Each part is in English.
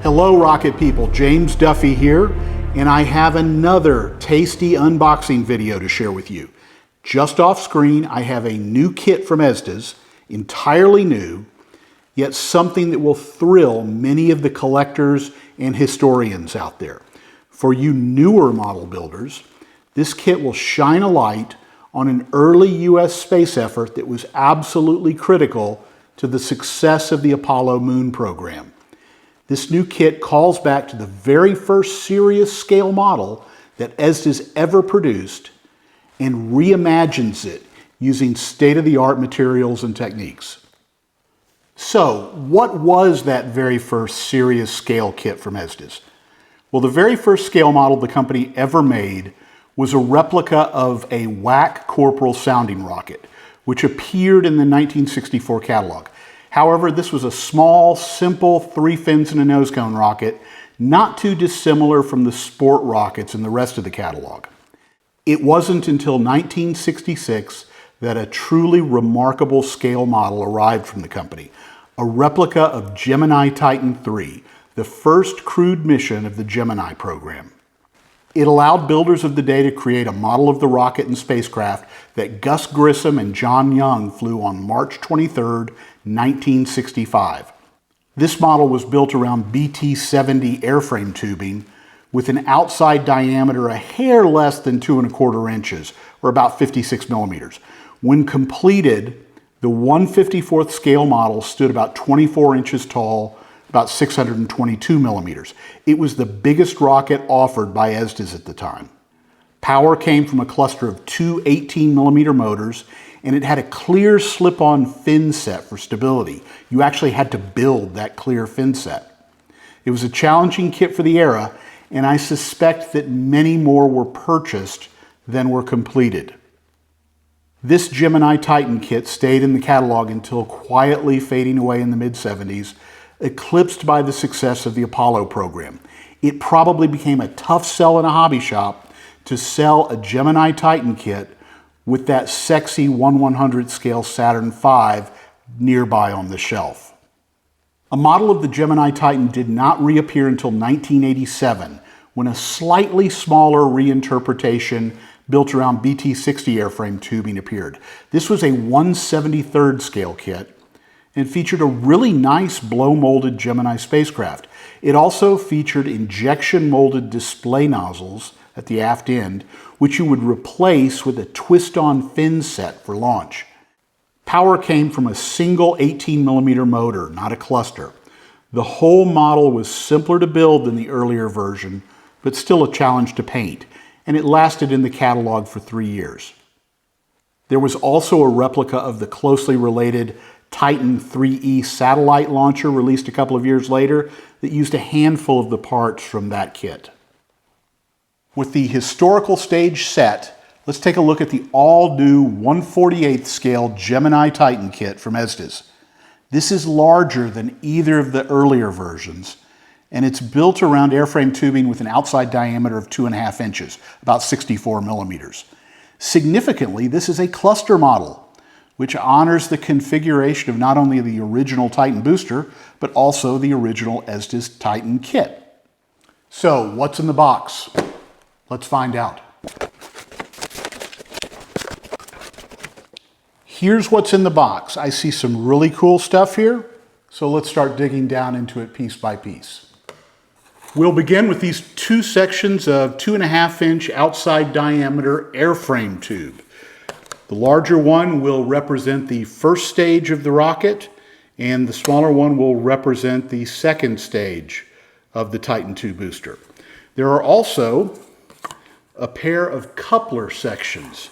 Hello rocket people, James Duffy here, and I have another tasty unboxing video to share with you. Just off screen, I have a new kit from Estes, entirely new, yet something that will thrill many of the collectors and historians out there. For you newer model builders, this kit will shine a light on an early US space effort that was absolutely critical to the success of the Apollo moon program. This new kit calls back to the very first serious scale model that Estes ever produced and reimagines it using state-of-the-art materials and techniques. So, what was that very first serious scale kit from Estes? Well, the very first scale model the company ever made was a replica of a WAC Corporal sounding rocket, which appeared in the 1964 catalog. However, this was a small, simple 3 fins and a nose cone rocket, not too dissimilar from the sport rockets in the rest of the catalog. It wasn't until 1966 that a truly remarkable scale model arrived from the company, a replica of Gemini Titan III, the first crewed mission of the Gemini program. It allowed builders of the day to create a model of the rocket and spacecraft that Gus Grissom and John Young flew on March 23, 1965. This model was built around BT-70 airframe tubing with an outside diameter a hair less than 2 1/4 inches, or about 56 millimeters. When completed, the 1/54th scale model stood about 24 inches tall, about 622 millimeters. It was the biggest rocket offered by Estes at the time. Power came from a cluster of 2 18-millimeter motors, and it had a clear slip-on fin set for stability. You actually had to build that clear fin set. It was a challenging kit for the era, and I suspect that many more were purchased than were completed. This Gemini Titan kit stayed in the catalog until quietly fading away in the mid-70s, eclipsed by the success of the Apollo program. It probably became a tough sell in a hobby shop to sell a Gemini Titan kit with that sexy 1/100 scale Saturn V nearby on the shelf. A model of the Gemini Titan did not reappear until 1987, when a slightly smaller reinterpretation built around BT-60 airframe tubing appeared. This was a 1/73rd scale kit and featured a really nice blow-molded Gemini spacecraft. It also featured injection-molded display nozzles at the aft end, which you would replace with a twist-on fin set for launch. Power came from a single 18-millimeter motor, not a cluster. The whole model was simpler to build than the earlier version, but still a challenge to paint, and it lasted in the catalog for 3 years. There was also a replica of the closely related Titan IIIe satellite launcher released a couple of years later that used a handful of the parts from that kit. With the historical stage set, let's take a look at the all-new 1/48th scale Gemini Titan kit from Estes. This is larger than either of the earlier versions, and it's built around airframe tubing with an outside diameter of 2.5 inches, about 64 millimeters. Significantly, this is a cluster model, which honors the configuration of not only the original Titan booster, but also the original Estes Titan kit. So, what's in the box? Let's find out. Here's what's in the box. I see some really cool stuff here, so let's start digging down into it piece by piece. We'll begin with these 2 sections of 2.5-inch outside diameter airframe tube. The larger one will represent the first stage of the rocket, and the smaller one will represent the second stage of the Titan II booster. There are also a pair of coupler sections.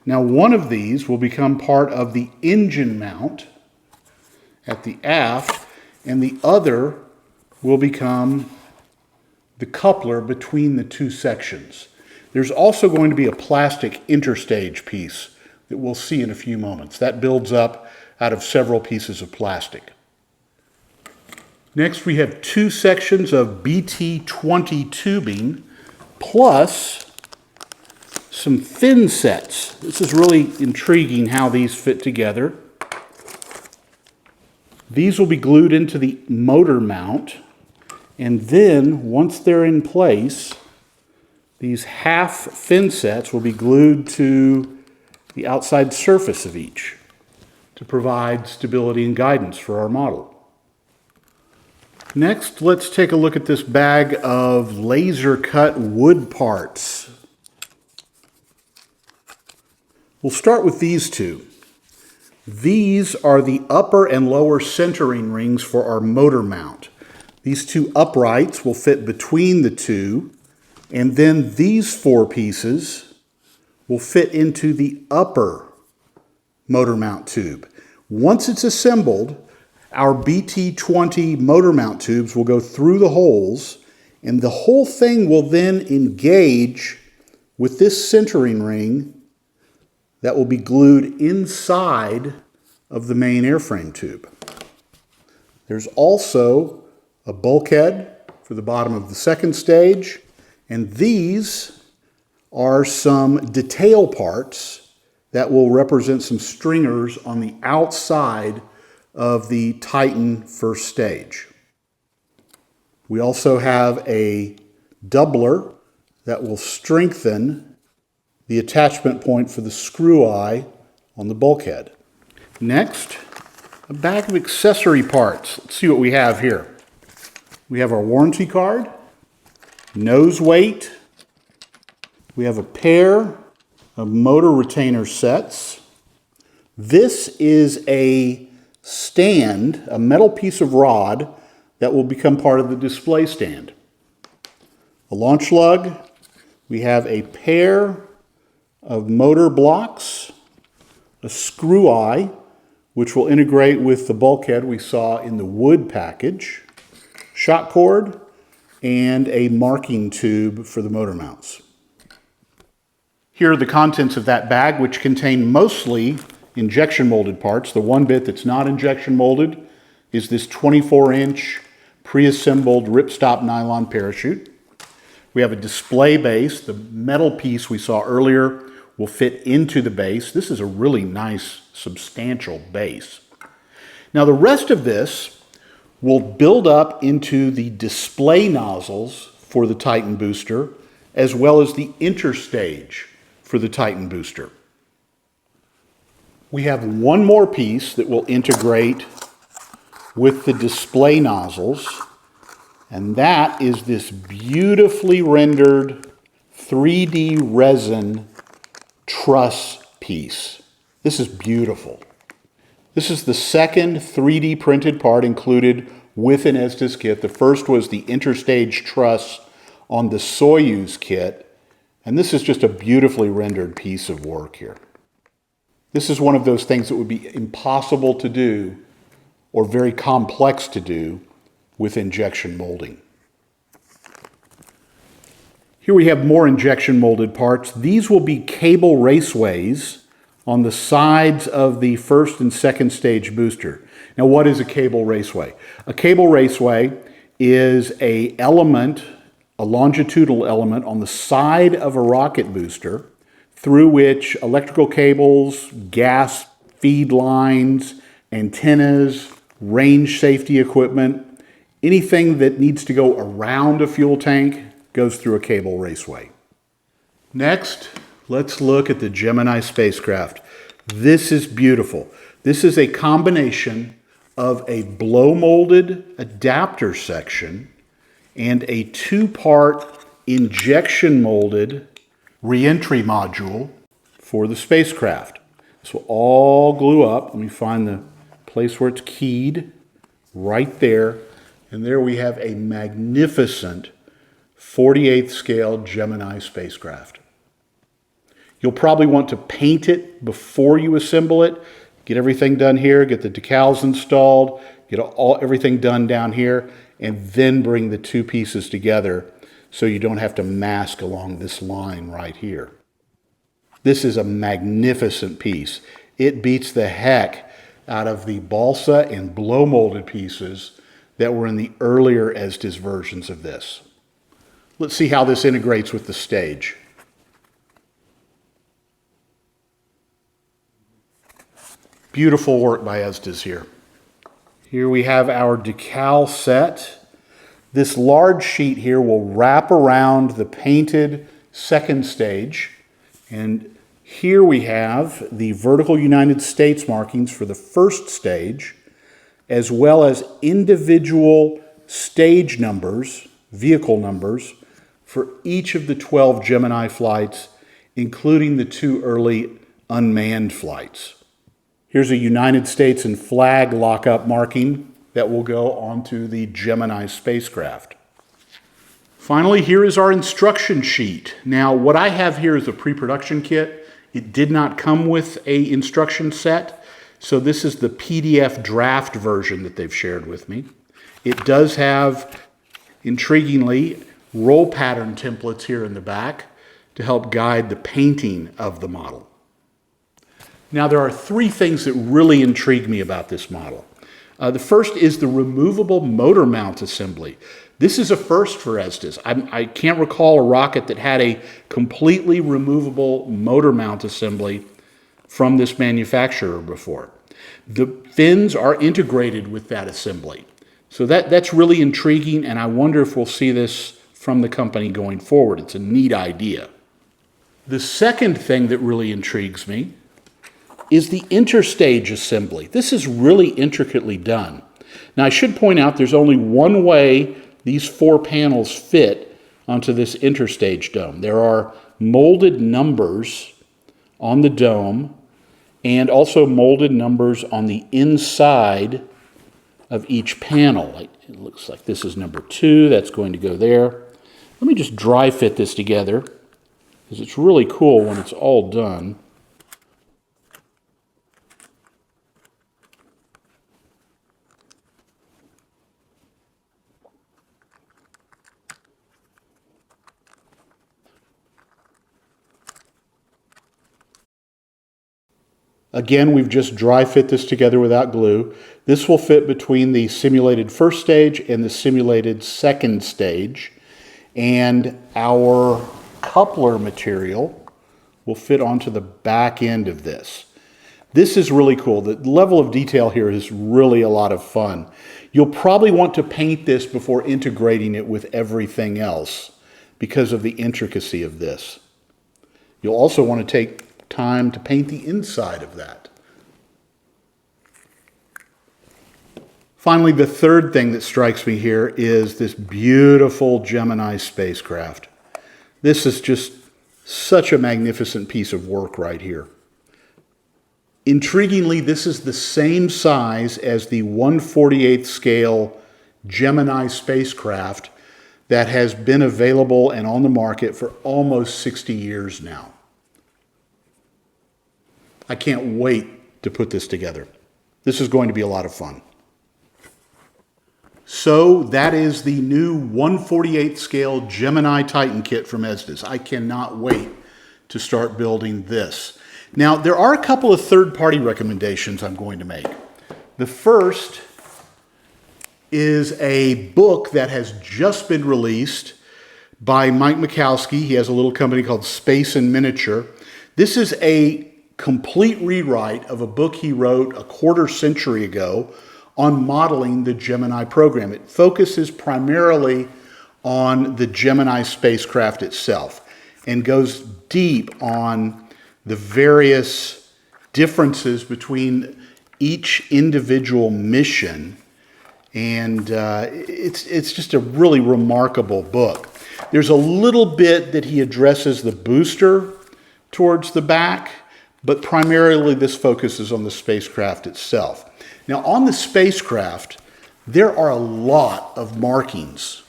Now, one of these will become part of the engine mount at the aft, and the other will become the coupler between the 2 sections. There's also going to be a plastic interstage piece that we'll see in a few moments. That builds up out of several pieces of plastic. Next, we have 2 sections of BT-20 tubing, plus some fin sets. This is really intriguing how these fit together. These will be glued into the motor mount, And then, once they're in place, these half fin sets will be glued to the outside surface of each to provide stability and guidance for our model. Next, let's take a look at this bag of laser cut wood parts. We'll start with these two. These are the upper and lower centering rings for our motor mount. These two uprights will fit between the two, and then these four pieces will fit into the upper motor mount tube. Once it's assembled, our BT20 motor mount tubes will go through the holes, and the whole thing will then engage with this centering ring that will be glued inside of the main airframe tube. There's also a bulkhead for the bottom of the second stage, and these are some detail parts that will represent some stringers on the outside of the Titan first stage. We also have a doubler that will strengthen the attachment point for the screw eye on the bulkhead. Next, a bag of accessory parts. Let's see what we have here. We have our warranty card, nose weight. We have a pair of motor retainer sets. This is a stand, a metal piece of rod that will become part of the display stand. A launch lug. We have a pair of motor blocks, a screw eye, which will integrate with the bulkhead we saw in the wood package, shock cord, and a marking tube for the motor mounts. Here are the contents of that bag, which contain mostly injection molded parts. The one bit that's not injection molded is this 24-inch pre-assembled ripstop nylon parachute. We have a display base. The metal piece we saw earlier will fit into the base. This is a really nice, substantial base. Now the rest of this will build up into the display nozzles for the Titan booster, as well as the interstage for the Titan booster. We have one more piece that will integrate with the display nozzles, and that is this beautifully rendered 3D resin truss piece. This is beautiful. This is the second 3D printed part included with an Estes kit. The first was the interstage truss on the Soyuz kit, and this is just a beautifully rendered piece of work here. This is one of those things that would be impossible to do or very complex to do with injection molding. Here we have more injection molded parts. These will be cable raceways on the sides of the first and second stage booster. Now, what is a cable raceway? A cable raceway is an element, a longitudinal element on the side of a rocket booster through which electrical cables, gas feed lines, antennas, range safety equipment, anything that needs to go around a fuel tank goes through a cable raceway. Next, let's look at the Gemini spacecraft. This is beautiful. This is a combination of a blow-molded adapter section and a two-part injection-molded re-entry module for the spacecraft. This will all glue up. Let me find the place where it's keyed. Right there. And there we have a magnificent 48th scale Gemini spacecraft. You'll probably want to paint it before you assemble it. Get everything done here, get the decals installed, get everything done down here, and then bring the two pieces together so you don't have to mask along this line right here. This is a magnificent piece. It beats the heck out of the balsa and blow molded pieces that were in the earlier Estes versions of this. Let's see how this integrates with the stage. Beautiful work by Estes here. Here we have our decal set. This large sheet here will wrap around the painted second stage. And here we have the vertical United States markings for the first stage, as well as individual stage numbers, vehicle numbers, for each of the 12 Gemini flights, including the 2 early unmanned flights. Here's a United States and flag lockup marking that will go onto the Gemini spacecraft. Finally, here is our instruction sheet. Now, what I have here is a pre-production kit. It did not come with an instruction set, so this is the PDF draft version that they've shared with me. It does have, intriguingly, roll pattern templates here in the back to help guide the painting of the model. Now, there are 3 things that really intrigue me about this model. The first is the removable motor mount assembly. This is a first for Estes. I can't recall a rocket that had a completely removable motor mount assembly from this manufacturer before. The fins are integrated with that assembly. So that's really intriguing, and I wonder if we'll see this from the company going forward. It's a neat idea. The second thing that really intrigues me is the interstage assembly. This is really intricately done. Now, I should point out there's only one way these 4 panels fit onto this interstage dome. There are molded numbers on the dome and also molded numbers on the inside of each panel. It looks like this is number 2. That's going to go there. Let me just dry fit this together, because it's really cool when it's all done. Again, we've just dry fit this together without glue. This will fit between the simulated first stage and the simulated second stage. And our coupler material will fit onto the back end of this. This is really cool. The level of detail here is really a lot of fun. You'll probably want to paint this before integrating it with everything else because of the intricacy of this. You'll also want to take time to paint the inside of that. Finally, the third thing that strikes me here is this beautiful Gemini spacecraft. This is just such a magnificent piece of work right here. Intriguingly, this is the same size as the 1/48 scale Gemini spacecraft that has been available and on the market for almost 60 years now. I can't wait to put this together. This is going to be a lot of fun. So that is the new 1/48 scale Gemini Titan kit from Estes. I cannot wait to start building this. Now, there are a couple of third-party recommendations I'm going to make. The first is a book that has just been released by Mike Mikowski. He has a little company called Space in Miniature. This is a complete rewrite of a book he wrote a quarter century ago on modeling the Gemini program. It focuses primarily on the Gemini spacecraft itself and goes deep on the various differences between each individual mission. And it's just a really remarkable book. There's a little bit that he addresses the booster towards the back, but primarily this focuses on the spacecraft itself. Now, on the spacecraft, there are a lot of markings,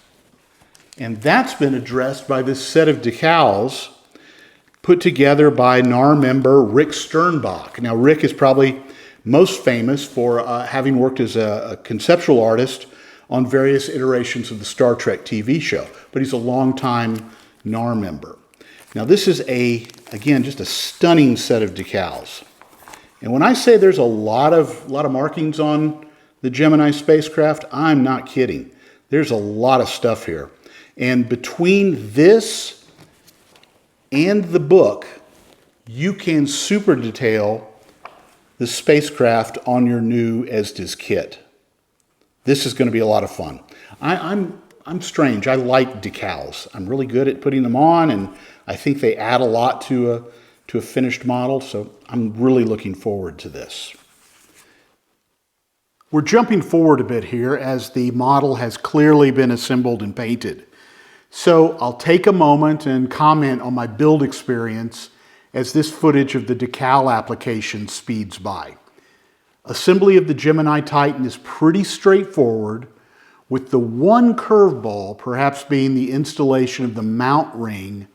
and that's been addressed by this set of decals put together by NAR member Rick Sternbach. Now, Rick is probably most famous for having worked as a conceptual artist on various iterations of the Star Trek TV show, but he's a longtime NAR member. Now, this is again, just a stunning set of decals. And when I say there's a lot of markings on the Gemini spacecraft, I'm not kidding. There's a lot of stuff here. And between this and the book, you can super detail the spacecraft on your new Estes kit. This is going to be a lot of fun. I'm I'm strange. I like decals. I'm really good at putting them on, and I think they add a lot to a finished model, so I'm really looking forward to this. We're jumping forward a bit here as the model has clearly been assembled and painted. So I'll take a moment and comment on my build experience as this footage of the decal application speeds by. Assembly of the Gemini Titan is pretty straightforward, with the one curveball perhaps being the installation of the mount ring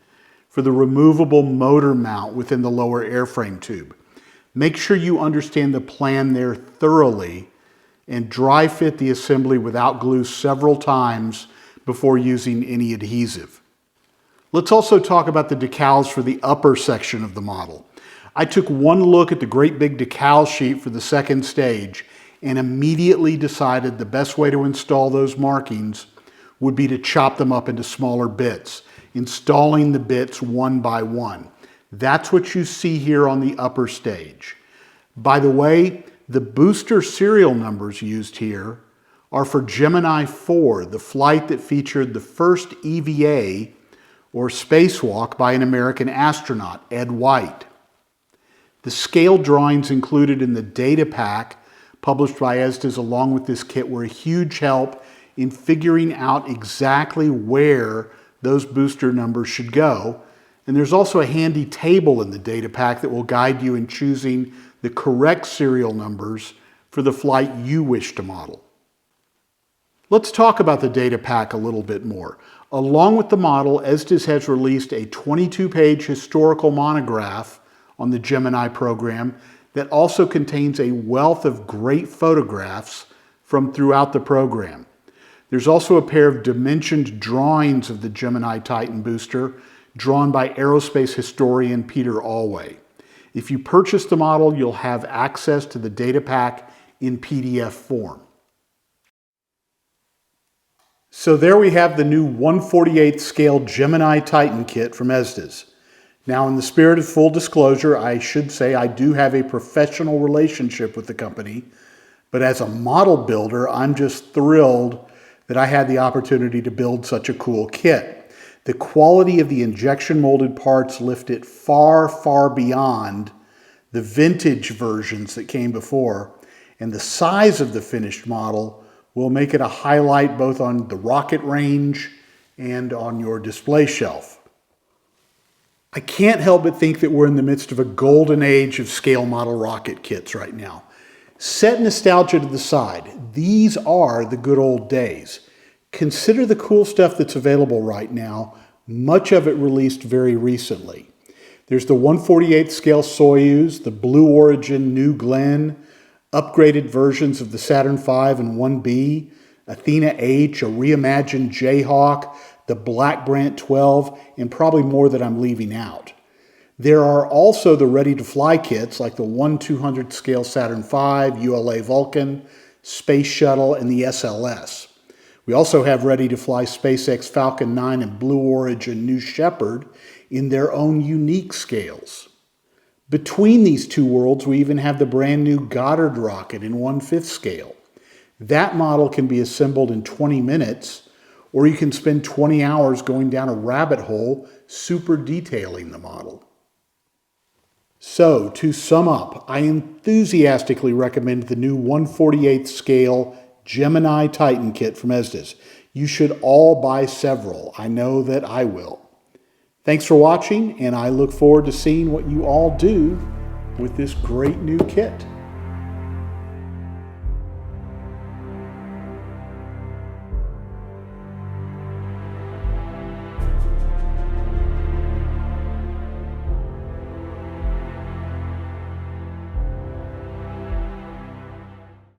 for the removable motor mount within the lower airframe tube. Make sure you understand the plan there thoroughly and dry fit the assembly without glue several times before using any adhesive. Let's also talk about the decals for the upper section of the model. I took one look at the great big decal sheet for the second stage and immediately decided the best way to install those markings would be to chop them up into smaller bits, installing the bits one by one. That's what you see here on the upper stage. By the way, the booster serial numbers used here are for Gemini 4, the flight that featured the first EVA, or spacewalk, by an American astronaut, Ed White. The scale drawings included in the data pack published by Estes along with this kit were a huge help in figuring out exactly where those booster numbers should go. And there's also a handy table in the data pack that will guide you in choosing the correct serial numbers for the flight you wish to model. Let's talk about the data pack a little bit more. Along with the model, Estes has released a 22-page historical monograph on the Gemini program that also contains a wealth of great photographs from throughout the program. There's also a pair of dimensioned drawings of the Gemini Titan booster drawn by aerospace historian Peter Alway. If you purchase the model, you'll have access to the data pack in PDF form. So there we have the new 1/48 scale Gemini Titan kit from Estes. Now, in the spirit of full disclosure, I should say I do have a professional relationship with the company, but as a model builder, I'm just thrilled that I had the opportunity to build such a cool kit. The quality of the injection molded parts lift it far, far beyond the vintage versions that came before, and the size of the finished model will make it a highlight both on the rocket range and on your display shelf. I can't help but think that we're in the midst of a golden age of scale model rocket kits right now. Set nostalgia to the side. These are the good old days. Consider the cool stuff that's available right now, much of it released very recently. There's the 1/48 scale Soyuz, the Blue Origin New Glenn, upgraded versions of the Saturn V and 1B, Athena H, a reimagined Jayhawk, the Black Brant 12, and probably more that I'm leaving out. There are also the ready-to-fly kits like the 1/200 scale Saturn V, ULA Vulcan, Space Shuttle, and the SLS. We also have ready-to-fly SpaceX Falcon 9 and Blue Origin New Shepard in their own unique scales. Between these two worlds, we even have the brand new Goddard rocket in 1/5 scale. That model can be assembled in 20 minutes, or you can spend 20 hours going down a rabbit hole super detailing the model. So, to sum up, I enthusiastically recommend the new 1/48 scale Gemini Titan kit from Estes. You should all buy several. I know that I will. Thanks for watching, and I look forward to seeing what you all do with this great new kit.